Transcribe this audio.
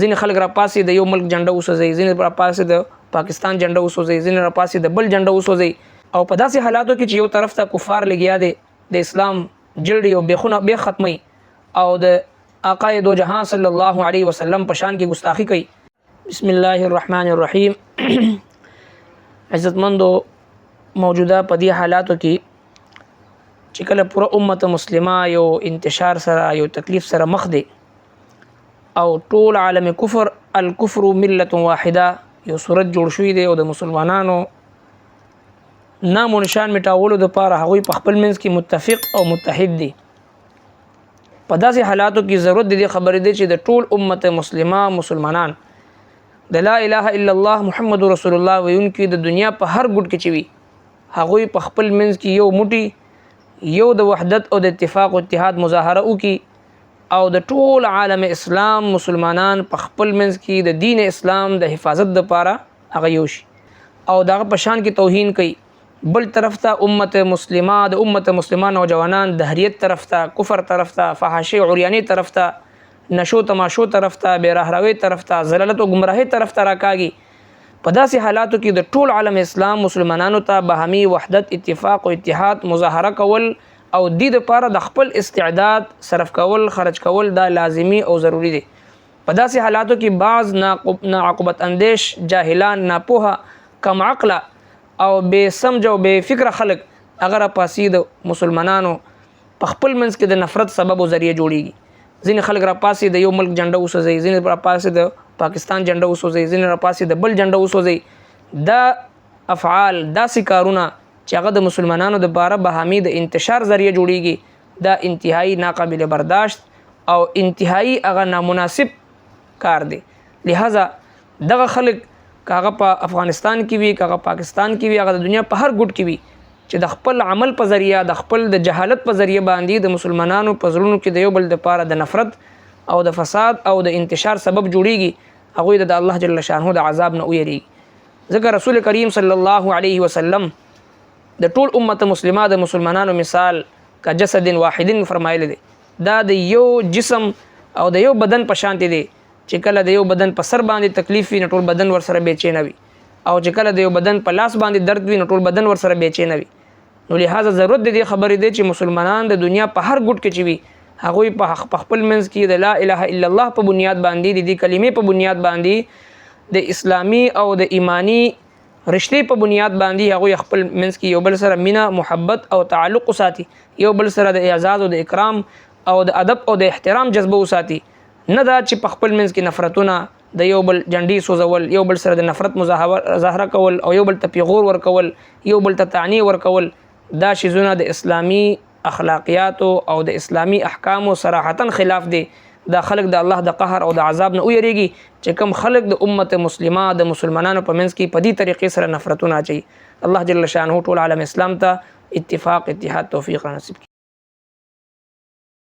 ځینې خلک راپاسې د یو ملک جنډه وسوځوي، ځینې راپاسې د پاکستان جنډه وسوځوي، ځینې راپاسې د بل جنډه وسوځوي. او په داسې حالاتو کې چې یو طرف ته کفار لګیا دي د اسلام جلډې او بیخونه بیا ختمي او د آقا دو جهان صلی الله علیه وسلم په شان کې ګستاخی کوي. بسم الله الرحمن الرحیم. عزتمندو، موجوده په دې حالاتو کې چې کله پوره امت مسلمه یو انتشار سره یو تکلیف سره مخ دی او ټول عالم کفر الکفر ملت واحده یو صورت جوړ شوی دی او د مسلمانانو نام و نشان میټاولو د پاره هغوی په خپل منځ کې متفق او متحد دي. په داسې حالاتو کې ضرورت دی خبرې دی چې د ټول امت مسلمه مسلمانان د لا اله الا الله محمد رسول الله ویونکي د دنیا په هر ګوټ کې چې وي هغوی په خپل منځ کې یو موټی یو د وحدت او د اتفاق او اتحاد مظاهره وکي او د ټول عالم اسلام مسلمانان په خپل منځ کې د دین اسلام د حفاظت لپاره هغه یو شي او دغه په شان کې توهین کوي. بل طرف ته امت مسلمه د امت مسلمه نوجوانان دهریت طرف ته، کفر طرف ته، فحاشي عریانی طرف ته، نشو تماشو طرف ته، بے راهروي طرف ته، ضلالت او گمراهي طرف ته راکاږي. په داسې حالاتو کې د ټول عالم اسلام مسلمانانو ته باهمي وحدت، اتفاق او اتحاد مظاهره کول او د دې لپاره د خپل استعداد صرف کول، خرج کول دا لازمی او ضروری دی. په داسې حالاتو کې بعض ناعاقبت اندیش، جاهلان، ناپوهه، کم عقله او بے سمجه او بے فکره خلک هغه راپاسي د مسلمانانو په خپل منځ کې د نفرت سبب او ذریعہ جوړیږي. ځینې خلک راپاسي د یو ملک جنډه وسوځوي، ځینې راپاسي د پاکستان جنډه وسوځوي، ځینې راپاسي د بل جنډه وسوځوي. دا افعال، داسې کارونه چې هغه د مسلمانانو د باره بهامي د انتشار ذریعہ جوړیږي دا انتهایی ناقابل برداشت او انتهایی هغه نامناسب کار دی. لہذا دغه خلک کاغه په افغانستان کې وي، کاغه پاکستان کې وي، هغه د دنیا په هر ګوټ کې وي چې د خپل عمل په ذریعہ، د خپل د جهالت په ذریعہ باندې د مسلمانانو په زړونو کې د یو بل لپاره د نفرت او د فساد او د انتشار سبب جوړیږي، هغوی د الله جل شانه د عذاب نه ویریږي. ځکه رسول کریم صلی الله علیه وسلم د ټول امت مسلمه د مسلمانانو مثال کا جسد واحد فرمایلی دی. دا د یو جسم او د یو بدن په شانتی دی چې کله د یو بدن په سر باندې تکلیف وي نو ټول بدن ورسره بېچینه وي، او چې کله د یو بدن په لاس باندې درد وي نو ټول بدن ورسره بېچینه وي. نو لہذا ضرورت دی خبرې دی چې مسلمانان د دنیا په هر ګوټ کې چې وي هغوی په خپل منځ کې د لا اله الا الله په بنیاد باندې د دې کلمې په بنیاد باندې د اسلامي او د ایمانی رشتې په بنیاد باندې هغوی خپل منځ کې یو بل سره مینه، محبت او تعلق وساتي، یو بل سره د اعزاز او د اکرام او د ادب او د احترام جذبه وساتي. نه دا چې په خپل منځ کې نفرتونه د یو بل جنډې سوځول، یو بل سره د نفرت مظاهره کول او یو بل ته پیغور ورکول، یو بل ته طعنې ورکول، دا شیزونه د اسلامي اخلاقیاتو او د اسلامي احکامو صراحتا خلاف دی. دا خلق د الله د قهر او د عذاب نه ویریږي چې کم خلق د امت مسلمه د مسلمانانو په منځ کې په دې طریقې سره نفرتونه اچوي. الله جل شانه ټول عالم اسلام ته اتفاق، اتحاد، توفیق نصیب کړي.